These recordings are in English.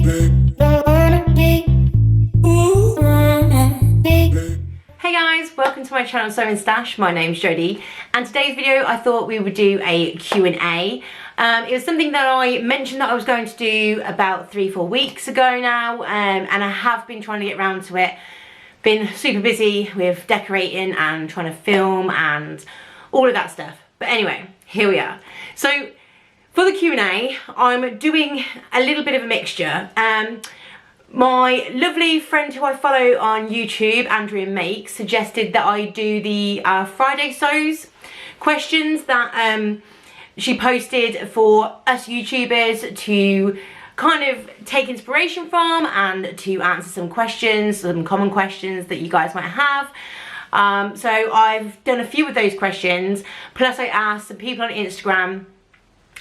Hey guys, welcome to my channel SewingStash. My name's Jodie, and today's video I thought we would do a Q&A. It was something that I mentioned that I was going to do about 3-4 weeks ago now, and I have been trying to get around to it. Been super busy with decorating and trying to film and all of that stuff. But anyway, here we are. So for the Q&A, I'm doing a little bit of a mixture. My lovely friend who I follow on YouTube, Andrea Makes, suggested that I do the Friday Sews questions that she posted for us YouTubers to kind of take inspiration from and to answer some questions, some common questions that you guys might have. So I've done a few of those questions, plus I asked some people on Instagram.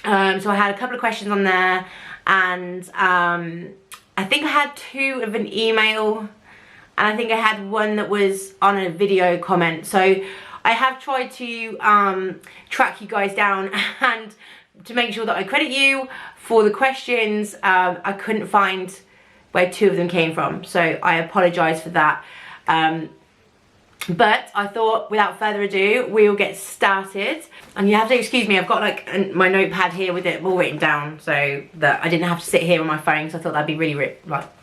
So I had a couple of questions on there, and I think I had 2 of an email, and I think I had one that was on a video comment. So I have tried to track you guys down and to make sure that I credit you for the questions. I couldn't find where 2 of them came from, so I apologise for that. But I thought, without further ado, we'll get started. And you have to excuse me, I've got like my notepad here with it all written down so that I didn't have to sit here on my phone, so I thought that'd be really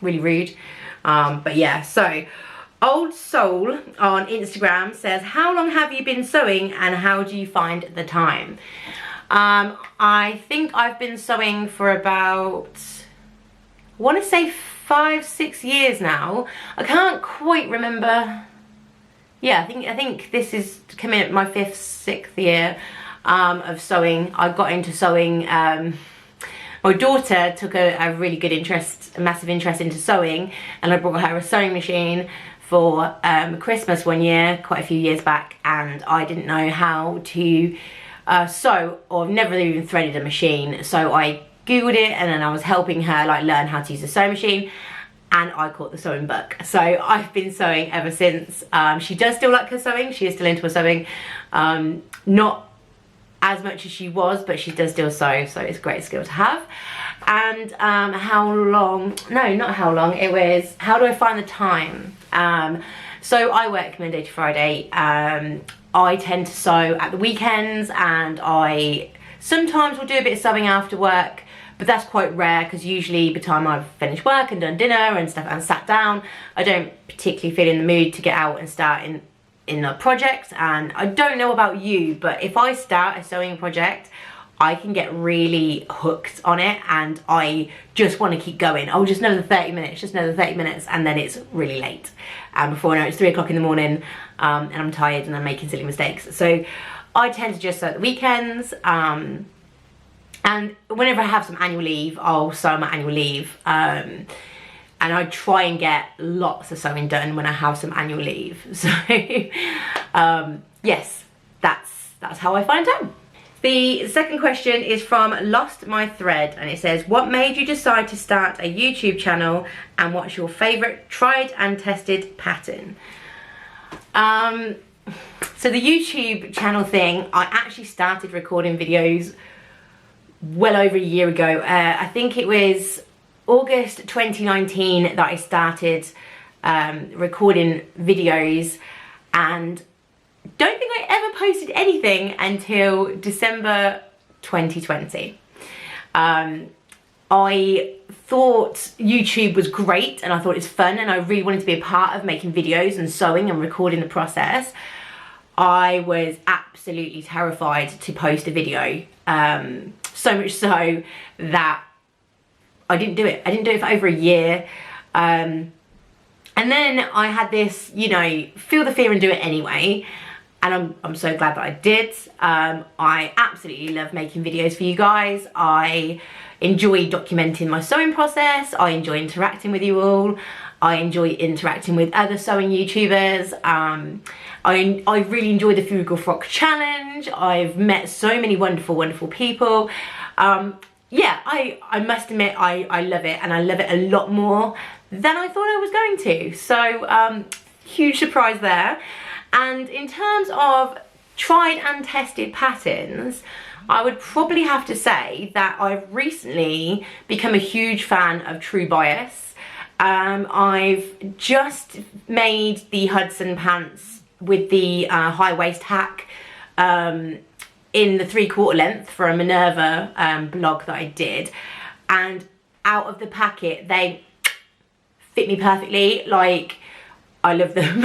rude. But yeah, so Old Soul on Instagram says, how long have you been sewing and how do you find the time? I think I've been sewing for about, I want to say 5-6 years now. I can't quite remember. Yeah, I think this is coming up my 5th, 6th year of sewing. I got into sewing. My daughter took a really good interest, a massive interest into sewing, and I brought her a sewing machine for Christmas one year, quite a few years back, and I didn't know how to sew, or I've never even threaded a machine, so I googled it, and then I was helping her like learn how to use a sewing machine. And I caught the sewing bug. So I've been sewing ever since. She does still like her sewing. She is still into her sewing. Not as much as she was, but she does still sew. So it's a great skill to have. And how long, no, not how long, it was, how do I find the time? So I work Monday to Friday. I tend to sew at the weekends, and I sometimes will do a bit of sewing after work. But that's quite rare, because usually by the time I've finished work and done dinner and stuff and sat down, I don't particularly feel in the mood to get out and start in a project. And I don't know about you, but if I start a sewing project, I can get really hooked on it, and I just want to keep going. I'll just another 30 minutes, just another 30 minutes, and then it's really late. And before I know it, it's 3 o'clock in the morning, and I'm tired and I'm making silly mistakes. So I tend to just sew at the weekends. And whenever I have some annual leave, I'll sew my annual leave. And I try and get lots of sewing done when I have some annual leave. So, yes, that's how I find time. The second question is from Lost My Thread, and it says, what made you decide to start a YouTube channel, and what's your favourite tried and tested pattern? So the YouTube channel thing, I actually started recording videos well over a year ago. I think it was August 2019 that I started recording videos, and don't think I ever posted anything until December 2020. I thought YouTube was great, and I thought it's fun, and I really wanted to be a part of making videos and sewing and recording the process. I was absolutely terrified to post a video. So much so that I didn't do it. I didn't do it for over a year. And then I had this, you know, feel the fear and do it anyway. And I'm so glad that I did. I absolutely love making videos for you guys. I enjoy documenting my sewing process. I enjoy interacting with you all. I enjoy interacting with other sewing YouTubers. I really enjoy the Frugal Frock Challenge. I've met so many wonderful, wonderful people. Yeah, I must admit I love it, and I love it a lot more than I thought I was going to. So huge surprise there. And in terms of tried and tested patterns, I would probably have to say that I've recently become a huge fan of True Bias. I've just made the Hudson pants with the high waist hack in the 3/4 length for a Minerva blog that I did, and out of the packet they fit me perfectly. Like, I love them.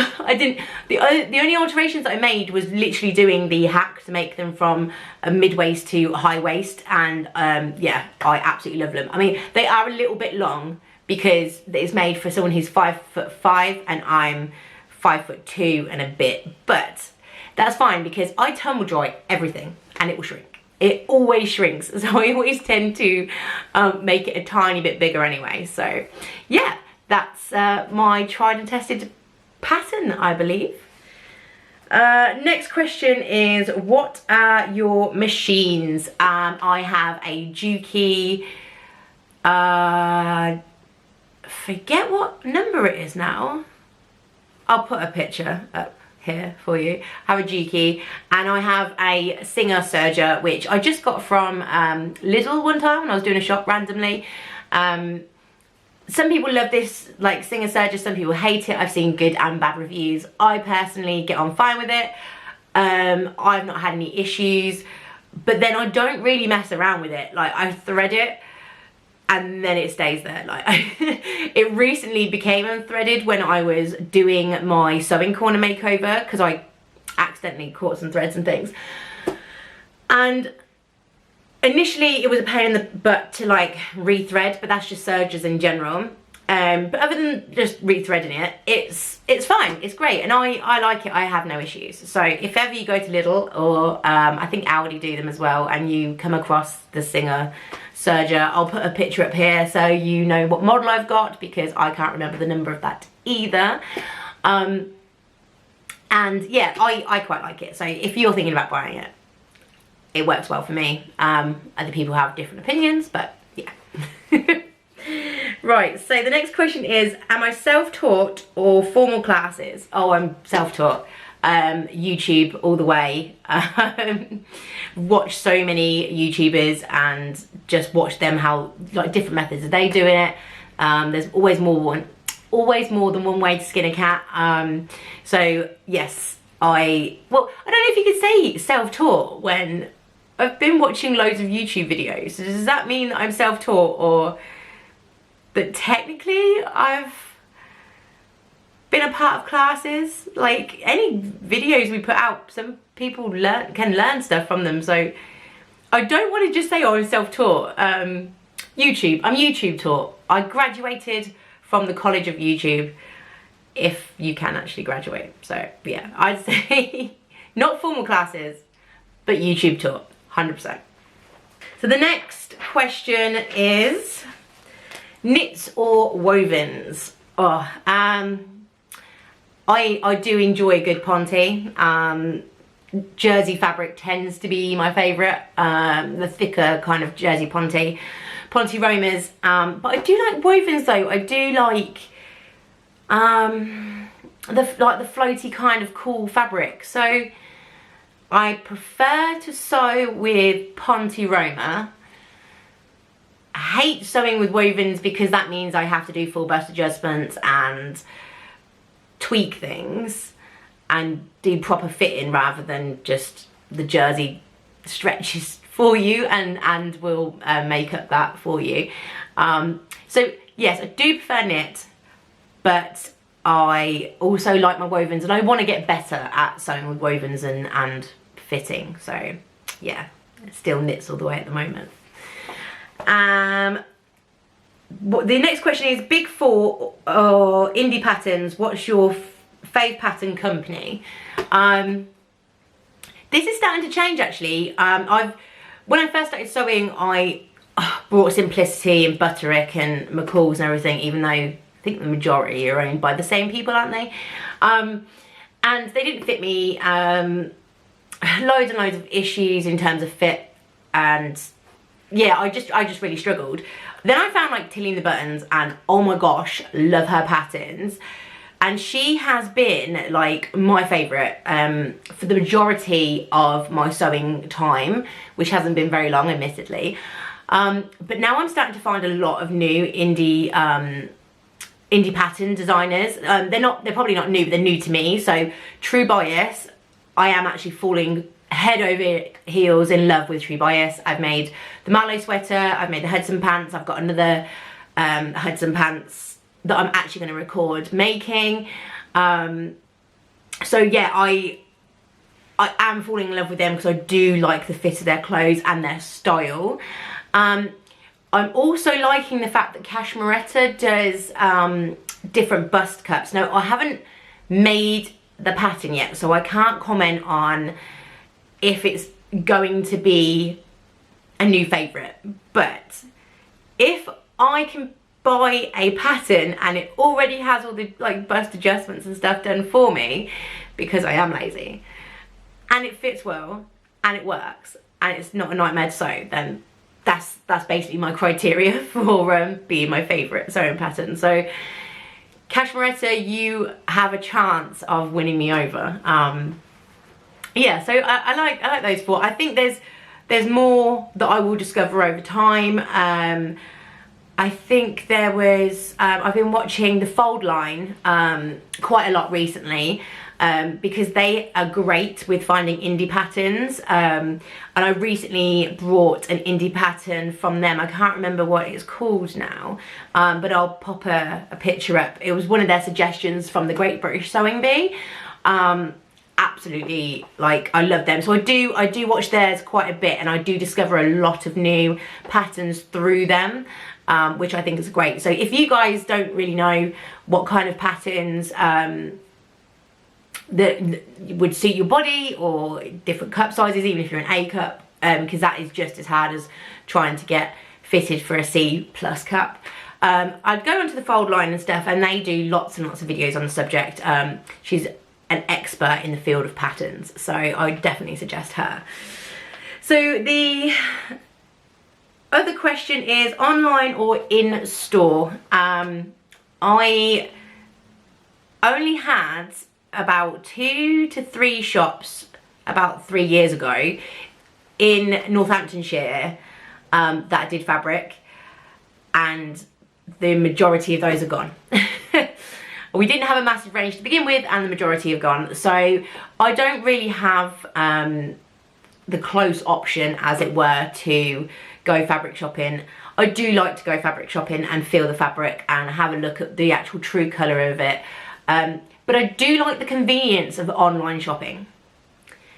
The only alterations that I made was literally doing the hack to make them from a mid-waist to a high waist, and yeah, I absolutely love them. I mean, they are a little bit long because it's made for someone who's 5'5" and I'm 5'2" and a bit, but that's fine because I tumble dry everything and it will shrink. It always shrinks, so I always tend to make it a tiny bit bigger anyway. So yeah, that's my tried and tested pattern, I believe. Next question is, what are your machines? I have a Juki, forget what number it is now. I'll put a picture up here for you. I have a Juki, and I have a Singer Serger, which I just got from Lidl one time when I was doing a shop randomly. Some people love this, like, Singer Serger, some people hate it. I've seen good and bad reviews. I personally get on fine with it. I've not had any issues, but then I don't really mess around with it. Like, I thread it and then it stays there. Like, it recently became unthreaded when I was doing my sewing corner makeover because I accidentally caught some threads and things. And initially it was a pain in the butt to like rethread, but that's just sergers in general. But other than just rethreading it, it's fine, it's great, and I like it. I have no issues. So if ever you go to Lidl, or I think Aldi do them as well, and you come across the Singer Serger, I'll put a picture up here so you know what model I've got, because I can't remember the number of that either. And yeah, I quite like it. So if you're thinking about buying it, it works well for me. Other people have different opinions, but yeah. Right, so the next question is, am I self-taught or formal classes? Oh, I'm self-taught. YouTube all the way. Watch so many YouTubers and just watch them, how, like, different methods of they doing it. There's always more than one way to skin a cat. So yes, I don't know if you could say self-taught when I've been watching loads of YouTube videos. So does that mean that I'm self-taught, or that technically I've been a part of classes? Like, any videos we put out, some people can learn stuff from them. So I don't want to just say, oh, I'm self-taught. YouTube, I'm YouTube taught. I graduated from the College of YouTube, if you can actually graduate. So yeah, I'd say not formal classes, but YouTube taught, 100%. So the next question is, knits or wovens? Oh, I do enjoy a good ponte. Jersey fabric tends to be my favourite, the thicker kind of jersey ponte roamers. But I do like wovens though. I do like the floaty kind of cool fabric. So I prefer to sew with ponte roamer. I hate sewing with wovens because that means I have to do full bust adjustments and tweak things and do proper fitting, rather than just the jersey stretches for you and will make up that for you. So yes, I do prefer knit, but I also like my wovens, and I want to get better at sewing with wovens and fitting. So yeah, it still knits all the way at the moment. The next question is, Big Four or indie patterns, what's your fave pattern company? This is starting to change actually. When I first started sewing, I brought Simplicity and Butterick and McCall's and everything, even though I think the majority are owned by the same people, aren't they? And they didn't fit me. Loads and loads of issues in terms of fit, and yeah, I just really struggled. Then I found like Tilly and the Buttons, and oh my gosh, love her patterns. and she has been like my favourite for the majority of my sewing time, which hasn't been very long, admittedly. But now I'm starting to find a lot of new indie pattern designers. They're probably not new, but they're new to me. So True Bias, I am actually falling head over heels in love with True Bias. I've made the Mallow sweater, I've made the Hudson pants, I've got another Hudson pants that I'm actually going to record making. So yeah, I am falling in love with them because I do like the fit of their clothes and their style. I'm also liking the fact that Cashmeretta does different bust cups. Now, I haven't made the pattern yet, so I can't comment on if it's going to be a new favourite. But if I can buy a pattern and it already has all the like bust adjustments and stuff done for me, because I am lazy, and it fits well and it works and it's not a nightmare to sew, then that's basically my criteria for being my favourite sewing pattern. So Cashmeretta, you have a chance of winning me over. Yeah, so I like those four. I think there's more that I will discover over time. I think there was, I've been watching the Fold line quite a lot recently, because they are great with finding indie patterns. And I recently brought an indie pattern from them. I can't remember what it's called now, but I'll pop a picture up. It was one of their suggestions from the Great British Sewing Bee. Absolutely, like, I love them. So I do watch theirs quite a bit, and I do discover a lot of new patterns through them, which I think is great. So if you guys don't really know what kind of patterns that would suit your body, or different cup sizes, even if you're an A cup, because that is just as hard as trying to get fitted for a C+ cup. I'd go onto the Fold line and stuff, and they do lots and lots of videos on the subject. She's an expert in the field of patterns, so I would definitely suggest her. So the other question is online or in store. I only had about 2 to 3 shops about 3 years ago in Northamptonshire that did fabric, and the majority of those are gone. We didn't have a massive range to begin with, and the majority have gone. So I don't really have the close option, as it were, to go fabric shopping. I do like to go fabric shopping and feel the fabric and have a look at the actual true colour of it. But I do like the convenience of online shopping.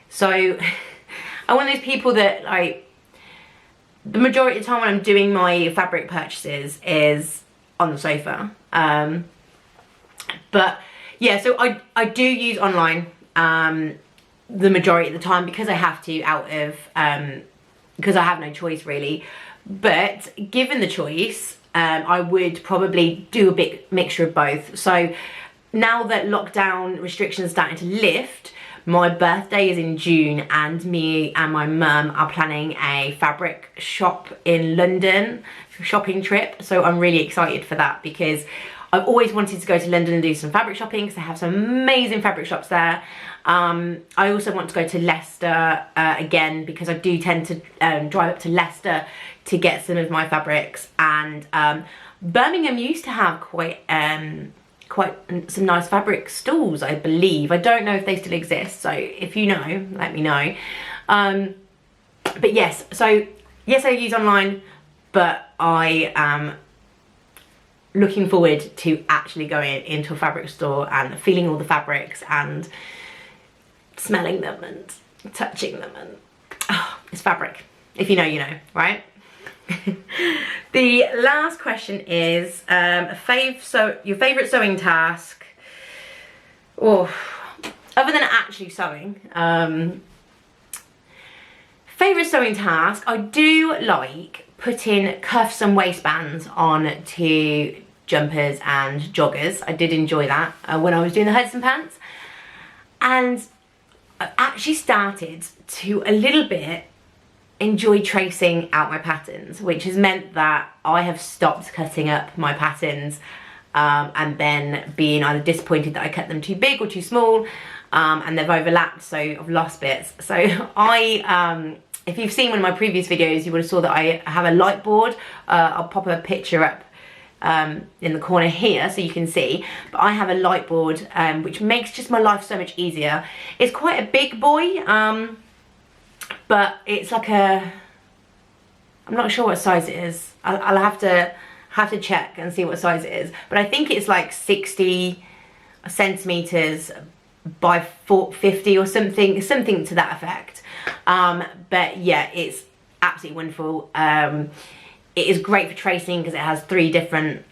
So I'm one of those people that, like, the majority of the time when I'm doing my fabric purchases is on the sofa. But yeah, so I do use online the majority of the time, because I have to, because I have no choice really. But given the choice, I would probably do a big mixture of both. So now that lockdown restrictions are starting to lift, my birthday is in June, and me and my mum are planning a fabric shop in London, shopping trip. So I'm really excited for that, because I've always wanted to go to London and do some fabric shopping, because they have some amazing fabric shops there. I also want to go to Leicester again, because I do tend to drive up to Leicester to get some of my fabrics. And Birmingham used to have quite some nice fabric stalls, I believe. I don't know if they still exist, so if you know, let me know. But yes, so yes, I use online, but I am looking forward to actually going into a fabric store and feeling all the fabrics and smelling them and touching them, and it's fabric. If you know, you know, right? The last question is your favourite sewing task, or other than actually sewing. Favourite sewing task, I do like putting cuffs and waistbands on to jumpers and joggers. I did enjoy that when I was doing the Hudson pants, and I actually started to a little bit enjoy tracing out my patterns, which has meant that I have stopped cutting up my patterns and then being either disappointed that I kept them too big or too small, and they've overlapped, so I've lost bits. So if you've seen one of my previous videos, you would have saw that I have a light board. I'll pop a picture up in the corner here so you can see, but I have a light board which makes just my life so much easier. It's quite a big boy, but it's like a, I'm not sure what size it is. I'll have to check and see what size it is, but I think it's like 60 centimeters by 50 or something to that effect. But yeah, it's absolutely wonderful. It is great for tracing because it has 3 different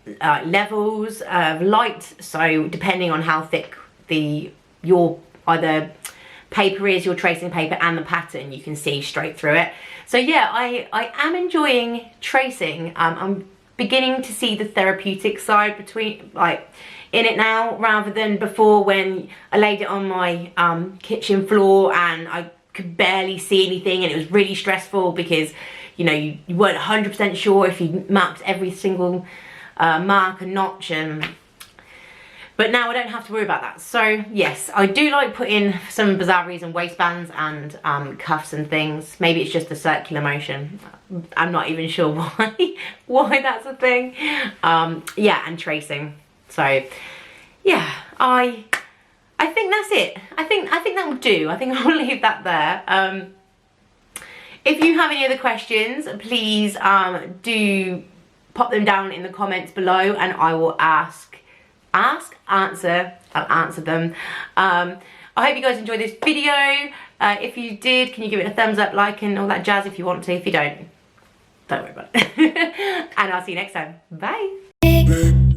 levels of light, so depending on how thick your either paper is, your tracing paper, and the pattern, you can see straight through it. So yeah, I am enjoying tracing. I'm beginning to see the therapeutic side in it now, rather than before when I laid it on my kitchen floor and I could barely see anything, and it was really stressful because you know you weren't 100% sure if you marked every single mark and notch, but now I don't have to worry about that. So yes, I do like putting, for some bizarre reason, waistbands and cuffs and things. Maybe it's just the circular motion. I'm not even sure why that's a thing. Yeah, and tracing. So yeah, I think that's it. I think that will do. I think I'll leave that there. If you have any other questions, please do pop them down in the comments below, and I will answer. I'll answer them. I hope you guys enjoyed this video. If you did, can you give it a thumbs up, like, and all that jazz if you want to. If you don't worry about it. And I'll see you next time. Bye.